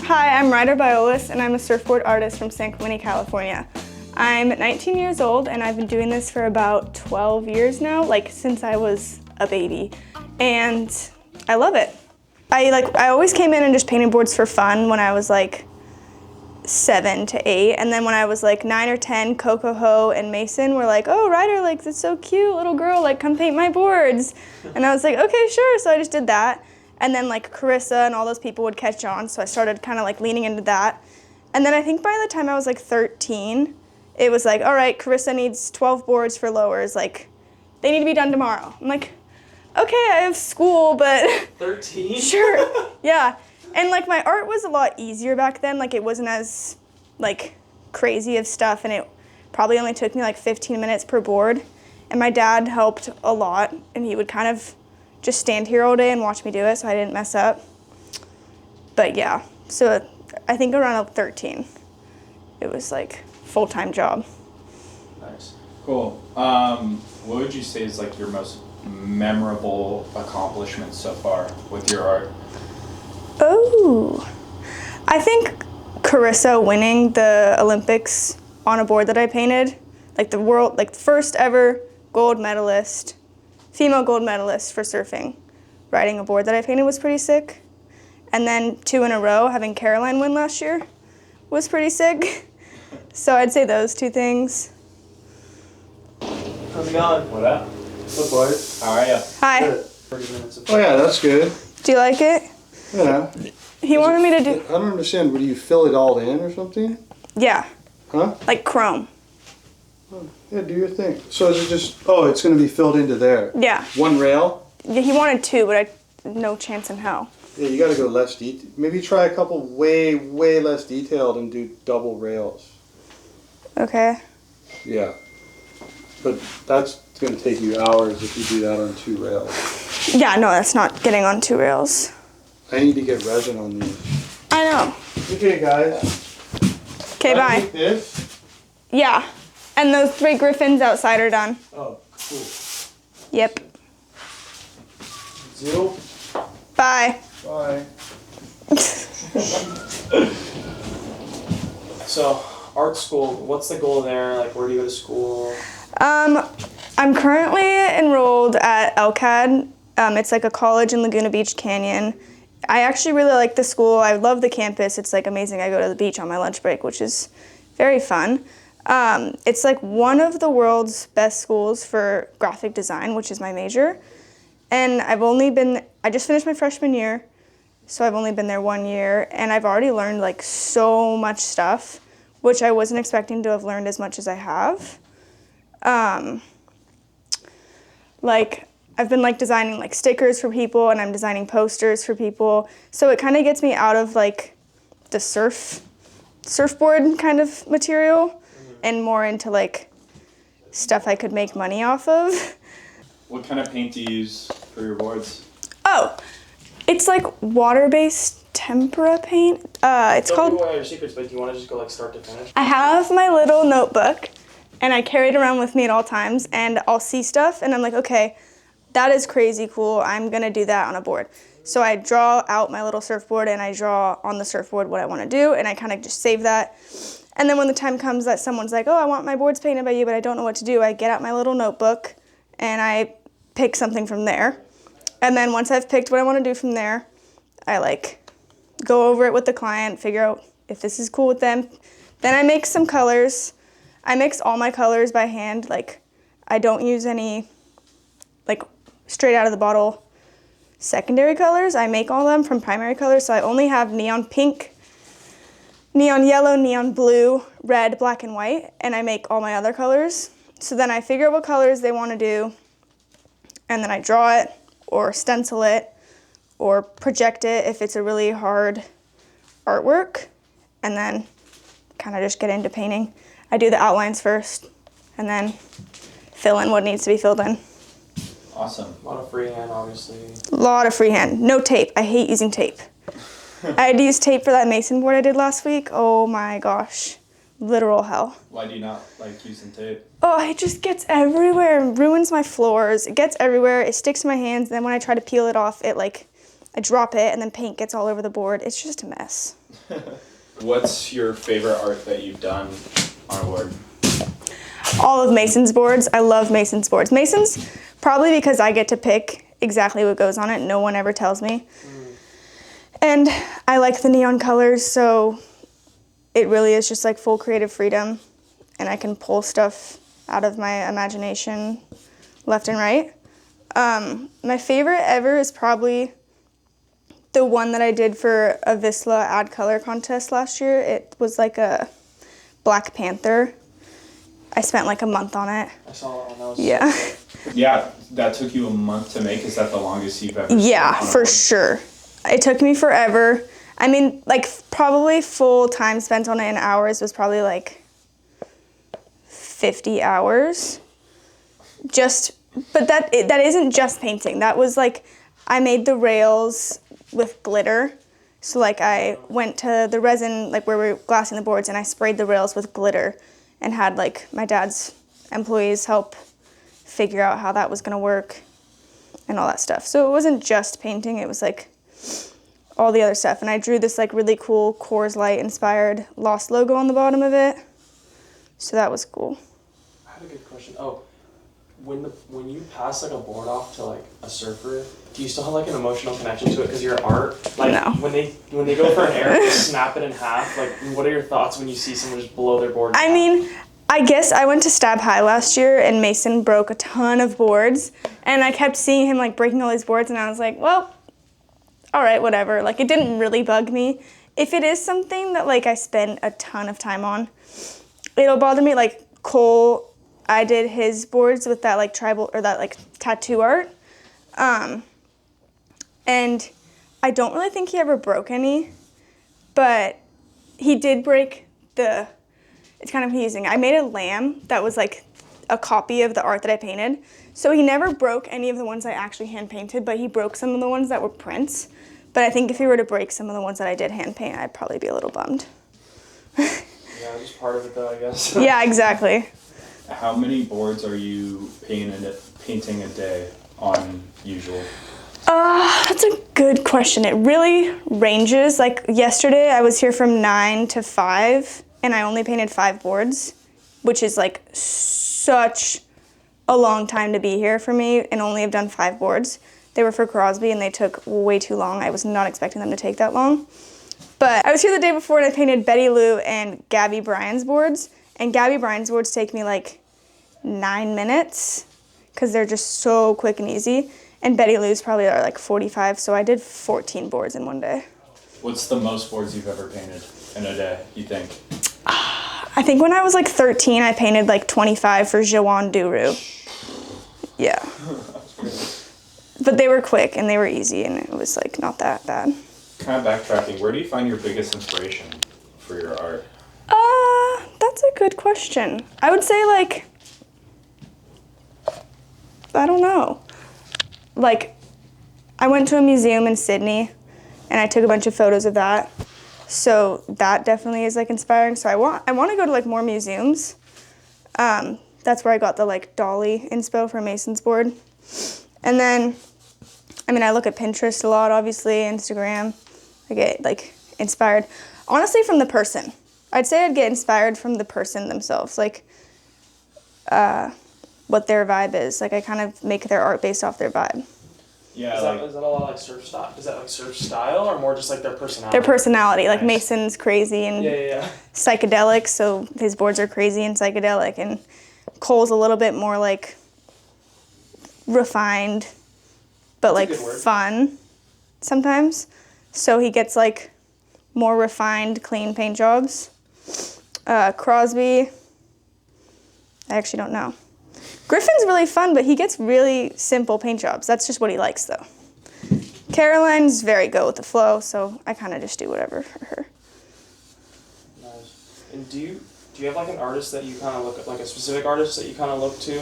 Hi, I'm Ryder Biolos, and I'm a surfboard artist from San Clemente, California. I'm 19 years old, and I've been doing this for about 12 years now, like since I was a baby, and I love it. I always came in and just painted boards for fun when I was like 7 to 8, and then when I was like 9 or 10, Coco Ho and Mason were like, "Oh, Ryder, like that's so cute, little girl, like come paint my boards." And I was like, "Okay, sure." So I just did that, and then like Carissa and all those people would catch on, so I started kind of like leaning into that. And then I think by the time I was like 13, it was like, "All right, Carissa needs 12 boards for lowers, like they need to be done tomorrow." I'm like, "Okay, I have school, but 13? Sure." Yeah. And like my art was a lot easier back then, like it wasn't as like crazy of stuff, and it probably only took me like 15 minutes per board. And my dad helped a lot, and he would kind of just stand here all day and watch me do it so I didn't mess up. But yeah, so I think around 13, it was like full-time job. Nice. Cool. What would you say is like your most memorable accomplishment so far with your art? Oh, I think Carissa winning the Olympics on a board that I painted, like the world, like the first ever gold medalist, female gold medalist for surfing, riding a board that I painted was pretty sick. And then 2 in a row, having Caroline win last year was pretty sick. So I'd say those 2 things. How's it going? What up? What boys? How are you? Hi. Good. 30 minutes of Oh yeah, that's good. Do you like it? Yeah. He wanted me to do, I don't understand. Would you fill it all in or something? yeah, Huh? like chrome. Yeah, do your thing. So is it just, oh, it's going to be filled into there? Yeah. One rail? Yeah, he wanted 2, but I no chance in hell. Yeah, you got to go less detailed. Maybe try a couple way less detailed and do double rails. Okay. Yeah. But that's going to take you hours if you do that on 2 rails. Yeah, no, that's not getting on 2 rails. I need to get resin on these. I know. Okay, guys. Okay, Can I bye. take this? Yeah. And those 3 griffins outside are done. Oh, cool. Yep. Zero. Bye. Bye. So, art school, what's the goal there? Like, where do you go to school? I'm currently enrolled at LCAD. It's like a college in Laguna Beach Canyon. I actually really like the school. I love the campus. It's like amazing. I go to the beach on my lunch break, which is very fun. It's like one of the world's best schools for graphic design, which is my major. And I just finished my freshman year, so I've only been there 1 year, and I've already learned like so much stuff, which I wasn't expecting to have learned as much as I have. Like I've been like designing like stickers for people, and I'm designing posters for people. So it kind of gets me out of like the surfboard kind of material and more into like stuff I could make money off of. What kind of paint do you use for your boards? Oh, it's like water-based tempera paint. It's Don't called. give away all your secrets, but do you want to just go like start to finish? I have my little notebook, and I carry it around with me at all times, and I'll see stuff, and I'm like, okay, that is crazy cool. I'm gonna do that on a board. So I draw out my little surfboard, and I draw on the surfboard what I want to do, and I kind of just save that. And then when the time comes that someone's like, "Oh, I want my boards painted by you, but I don't know what to do," I get out my little notebook, and I pick something from there. And then once I've picked what I want to do from there, I like go over it with the client, figure out if this is cool with them. Then I make some colors. I mix all my colors by hand. Like I don't use any like straight out of the bottle secondary colors. I make all of them from primary colors. So I only have neon pink, neon yellow, neon blue, red, black, and white. And I make all my other colors. So then I figure out what colors they want to do, and then I draw it or stencil it or project it if it's a really hard artwork, and then kind of just get into painting. I do the outlines first and then fill in what needs to be filled in. Awesome. A lot of freehand, obviously. A lot of freehand. No tape. I hate using tape. I had to use tape for that mason board I did last week. Oh my gosh. Literal hell. Why do you not like using tape? Oh, it just gets everywhere and ruins my floors. It gets everywhere. It sticks to my hands. Then when I try to peel it off, I I drop it, and then paint gets all over the board. It's just a mess. What's your favorite art that you've done on a board? All of Mason's boards. I love Mason's boards. Mason's, probably because I get to pick exactly what goes on it. No one ever tells me. And I like the neon colors, so it really is just like full creative freedom, and I can pull stuff out of my imagination left and right. My favorite ever is probably the one that I did for a Visla Add Color contest last year. It was like a Black Panther. I spent like a month on it. I saw that one. That was Yeah. so good. Yeah, that took you a month to make. Is that the longest you've ever Yeah, spent on a for board? sure. It took me forever. I mean, like probably full time spent on it in hours was probably like 50 hours. But that isn't just painting. That was like, I made the rails with glitter. So like I went to the resin, like where we were glassing the boards, and I sprayed the rails with glitter and had like my dad's employees help figure out how that was gonna work and all that stuff. So it wasn't just painting, it was like all the other stuff. And I drew this like really cool Coors Light inspired Lost logo on the bottom of it. So that was cool. I had a good question. Oh, when you pass like a board off to like a surfer, do you still have like an emotional connection to it because your art? Like No. when they go for an air, they snap it in half. Like, what are your thoughts when you see someone just blow their board? in I half? mean, I guess I went to Stab High last year and Mason broke a ton of boards, and I kept seeing him like breaking all these boards, and I was like, well, all right, whatever. Like, it didn't really bug me. If it is something that like I spend a ton of time on, it'll bother me. Like Cole, I did his boards with that like tribal or that like tattoo art, and I don't really think he ever broke any, but he did break it's kind of confusing. I made a lamb that was like a copy of the art that I painted. So he never broke any of the ones I actually hand painted, but he broke some of the ones that were prints. But I think if he were to break some of the ones that I did hand paint, I'd probably be a little bummed. Yeah, just part of it though, I guess. Yeah, exactly. How many boards are you painting a day on usual? That's a good question. It really ranges. Like yesterday, I was here from 9 to 5, and I only painted 5 boards, which is like such a long time to be here for me, and only have done 5 boards. They were for Crosby, and they took way too long. I was not expecting them to take that long. But I was here the day before, and I painted Betty Lou and Gabby Bryan's boards, and Gabby Bryan's boards take me like 9 minutes because they're just so quick and easy. And Betty Lou's probably are like 45, so I did 14 boards in one day. What's the most boards you've ever painted in a day, you think? I think when I was like 13, I painted like 25 for Jawan Duru. Yeah. But they were quick and they were easy, and it was like not that bad. Kind of backtracking, where do you find your biggest inspiration for your art? That's a good question. I would say like, I don't know. Like, I went to a museum in Sydney, and I took a bunch of photos of that. So that definitely is like inspiring. So I want to go to like more museums. That's where I got the like dolly inspo for Mason's board. And then, I mean, I look at Pinterest a lot, obviously, Instagram. I get like inspired, honestly, from the person. I'd say I'd get inspired from the person themselves, like what their vibe is. Like I kind of make their art based off their vibe. Yeah, Is that a lot like surf style? Is that like surf style or more just like their personality? Their personality, like Nice. Mason's crazy and Yeah. psychedelic, so his boards are crazy and psychedelic, and Cole's a little bit more like refined, but like good word. fun sometimes. So he gets like more refined, clean paint jobs. Crosby, I actually don't know. Griffin's really fun, but he gets really simple paint jobs. That's just what he likes, though. Caroline's very go with the flow, so I kind of just do whatever for her. Nice. And do you have like an artist that you kind of look at, like a specific artist that you kind of look to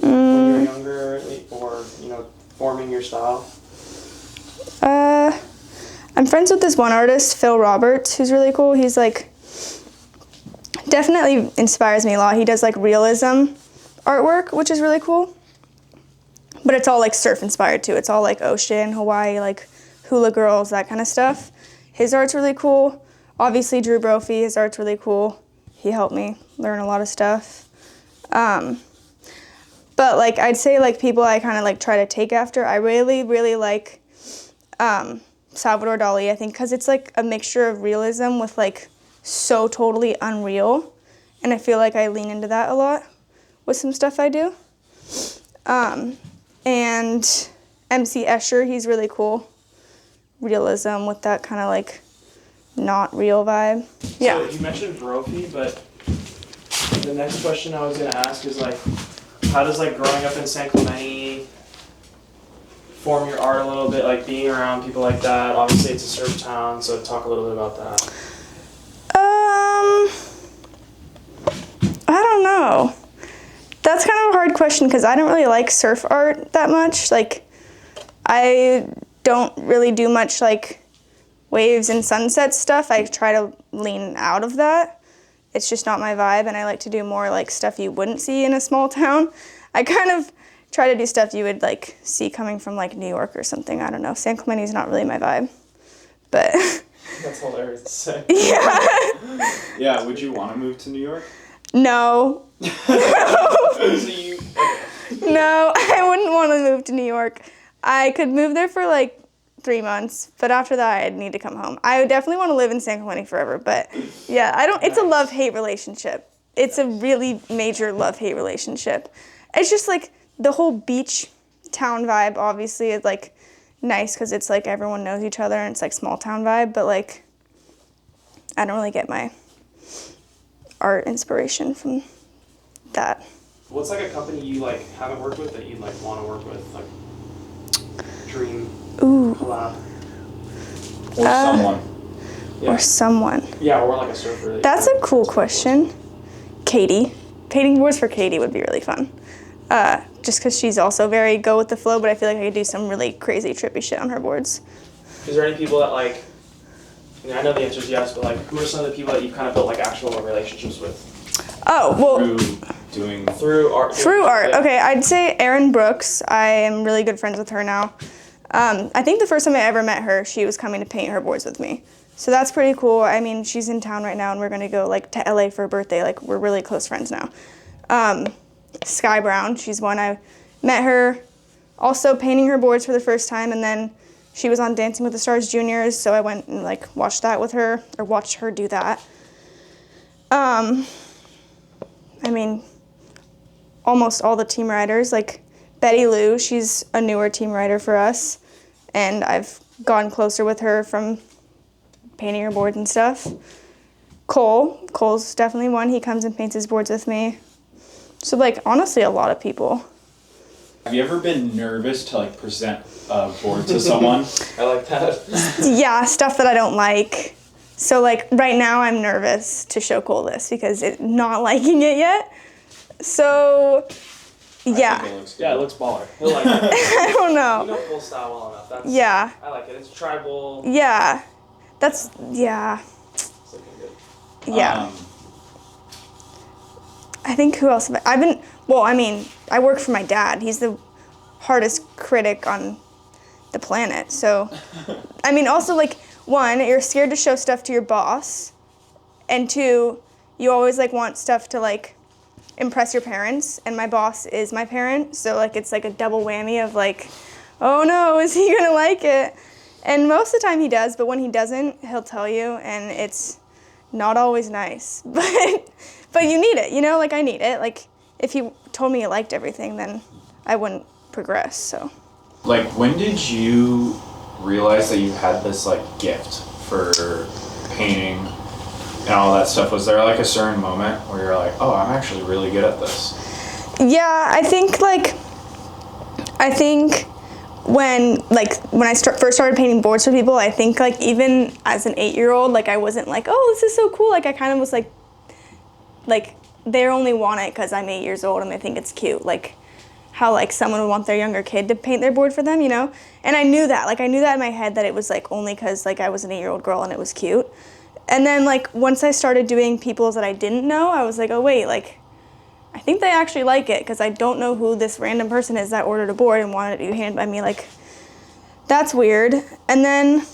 when you're younger, or forming your style? I'm friends with this one artist, Phil Roberts, who's really cool. He's like, definitely inspires me a lot. He does like realism artwork, which is really cool. But it's all like surf inspired too. It's all like ocean, Hawaii, like hula girls, that kind of stuff. His art's really cool. Obviously, Drew Brophy, his art's really cool. He helped me learn a lot of stuff. But like I'd say like people I kind of like try to take after, I really, really like Salvador Dali, I think, because it's like a mixture of realism with like so totally unreal. And I feel like I lean into that a lot with some stuff I do. And MC Escher, he's really cool. Realism with that kind of like not real vibe. Yeah. So you mentioned Brophy, but the next question I was gonna ask is like, how does like growing up in San Clemente form your art a little bit? Like being around people like that. Obviously, it's a surf town, so talk a little bit about that. I don't know. That's kind of a hard question because I don't really like surf art that much. Like, I don't really do much like waves and sunset stuff. I try to lean out of that. It's just not my vibe, and I like to do more like stuff you wouldn't see in a small town. I kind of try to do stuff you would like see coming from like New York or something. I don't know. San Clemente's not really my vibe, but That's hilarious to say. yeah. Yeah, would you want to move to New York? No. So you, No, I wouldn't want to move to New York. I could move there for like 3 months, but after that I'd need to come home. I would definitely want to live in San Clemente forever, but yeah, it's a love-hate relationship. It's a really major love-hate relationship. It's just like the whole beach town vibe obviously is like nice because it's like everyone knows each other and it's like small town vibe, but like I don't really get my art inspiration from that. what's like a company you like haven't worked with that you'd like want to work with, like dream collab? Or someone? Yeah. Or someone. Yeah, or like a surfer. that That's you- a cool question. Katie. Painting boards for Katie would be really fun. Just because she's also very go with the flow, but I feel like I could do some really crazy trippy shit on her boards. Is there any people that like? I mean, I know the answer is yes, but like, who are some of the people that you've kind of built like actual relationships with Oh, well, through art? through art. Yeah. Okay, I'd say Erin Brooks. I am really good friends with her now. I think the first time I ever met her, she was coming to paint her boards with me. So that's pretty cool. I mean, she's in town right now, and we're gonna go like to LA for her birthday. Like, we're really close friends now. Sky Brown, she's one. I met her also painting her boards for the first time, and then she was on Dancing with the Stars Juniors, so I went and like watched that with her, or watched her do that. I mean, almost all the team riders, like Betty Lou, she's a newer team rider for us, and I've gotten closer with her from painting her boards and stuff. Cole's definitely one. He comes and paints his boards with me. So like, honestly, a lot of people. Have you ever been nervous to like present a board to someone? I like that. Yeah, stuff that I don't like. So like right now I'm nervous to show Cole this because it's not liking it yet. So yeah. Yeah, it looks baller. He'll like it. I don't You know. know full style well enough. That's, Yeah. I like it. It's tribal. Yeah. Yeah. It's looking good. Yeah. I think who else have I've been, well, I mean, I work for my dad. He's the hardest critic on the planet. So, I mean, also like, one, you're scared to show stuff to your boss. And two, you always like want stuff to like impress your parents. And my boss is my parent. So like, it's like a double whammy of like, oh no, is he gonna like it? And most of the time he does, but when he doesn't, he'll tell you, and it's not always nice. But you need it, you know, like I need it. Like if he told me he liked everything, then I wouldn't progress, so. Like, when did you realize that you had this like gift for painting and all that stuff? Was there like a certain moment where you're like, oh, I'm actually really good at this? Yeah, I think when I first started painting boards for people, I think like even as an 8-year-old, like I wasn't like, oh, this is so cool. Like I kind of was like they only want it because I'm 8 years old and they think it's cute. Like how like someone would want their younger kid to paint their board for them, you know? And I knew that. Like I knew that in my head that it was like only because like I was an 8-year-old girl and it was cute. And then like once I started doing people's that I didn't know, I was like, oh wait, like I think they actually like it because I don't know who this random person is that ordered a board and wanted it to be handed by me. Like that's weird. And then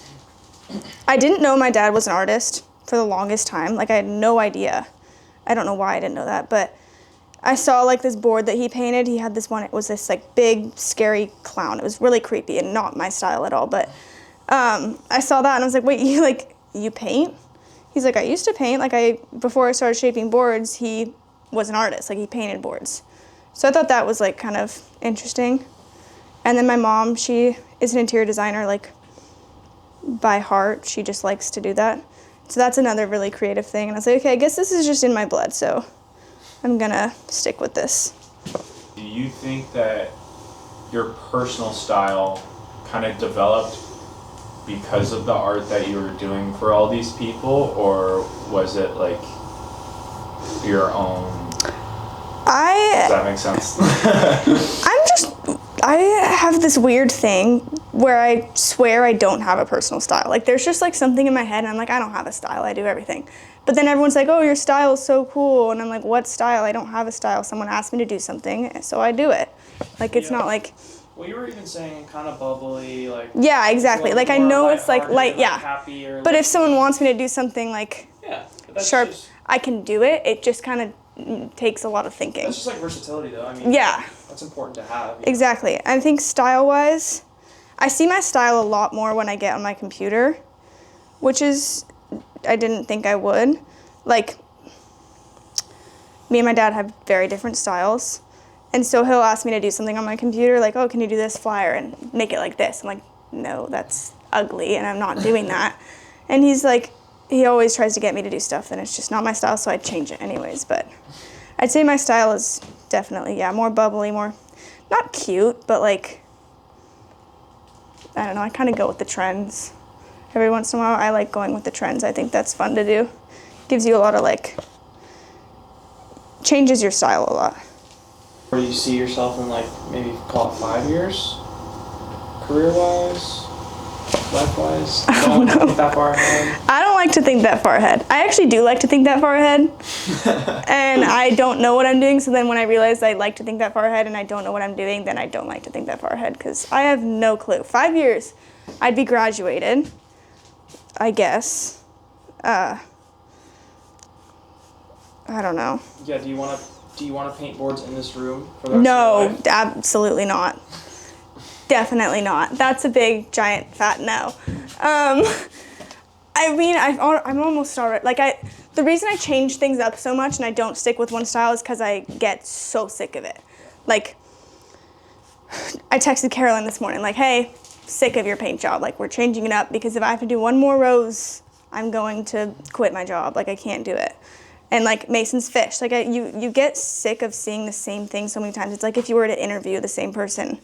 I didn't know my dad was an artist for the longest time. Like, I had no idea. I don't know why I didn't know that, but I saw like this board that he painted. He had this one, it was this like big, scary clown. It was really creepy and not my style at all, but I saw that and I was like, wait, you paint? He's like, I used to paint. Before I started shaping boards, he was an artist, like he painted boards. So I thought that was like kind of interesting. And then my mom, she is an interior designer, like by heart. She just likes to do that. So that's another really creative thing. And I was like, okay, I guess this is just in my blood, so I'm gonna stick with this. Do you think that your personal style kind of developed because of the art that you were doing for all these people, or was it like your own? Does that make sense? I have this weird thing where I swear I don't have a personal style. Like, there's just like something in my head and I'm like, I don't have a style, I do everything. But then everyone's like, oh, your style is so cool. And I'm like, what style? I don't have a style. Someone asked me to do something, so I do it. Like, it's not like... Well, you were even saying kind of bubbly, like... Yeah, exactly. Like, I know it's like light, yeah. Happy or but if someone wants me to do something like sharp, just, I can do it. It just kind of takes a lot of thinking. That's just like versatility, though. I mean, yeah. That's important to have. Exactly. I think style-wise, I see my style a lot more when I get on my computer, which is... I didn't think I would. Like, me and my dad have very different styles. And so he'll ask me to do something on my computer, like, oh, can you do this flyer and make it like this? I'm like, no, that's ugly, and I'm not doing that. And he's like, he always tries to get me to do stuff, and it's just not my style, so I change it anyways. But I'd say my style is definitely, more bubbly, more, not cute, but like, I don't know, I kind of go with the trends. Every once in a while, I like going with the trends. I think that's fun to do. Gives you a lot of like, changes your style a lot. Where do you see yourself in like, maybe call it 5 years? Career-wise? Life-wise? I don't know. Think that far ahead? I don't like to think that far ahead. I actually do like to think that far ahead. And I don't know what I'm doing, so then when I realize I like to think that far ahead and I don't know what I'm doing, then I don't like to think that far ahead, because I have no clue. 5 years, I'd be graduated, I guess. I don't know. Yeah, do you want to paint boards in this room for the rest of your No, life? absolutely not. Definitely not. That's a big, giant, fat no. I mean, I'm almost already, like, the reason I change things up so much and I don't stick with one style is because I get so sick of it. Like, I texted Carolyn this morning, like, hey, sick of your paint job. Like, we're changing it up because if I have to do one more rose, I'm going to quit my job. Like, I can't do it. And like Mason's fish, like you get sick of seeing the same thing so many times. It's like if you were to interview the same person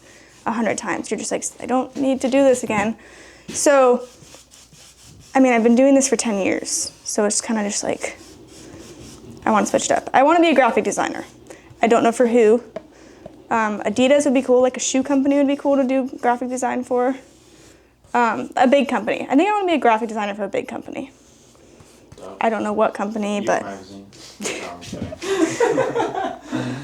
100 times, you're just like, I don't need to do this again. So, I mean, I've been doing this for 10 years. So it's kind of just like, I want to switch it up. I want to be a graphic designer. I don't know for who. Adidas would be cool, like a shoe company would be cool to do graphic design for. A big company. I think I want to be a graphic designer for a big company. I don't know what company, but... Magazine. No, I'm kidding.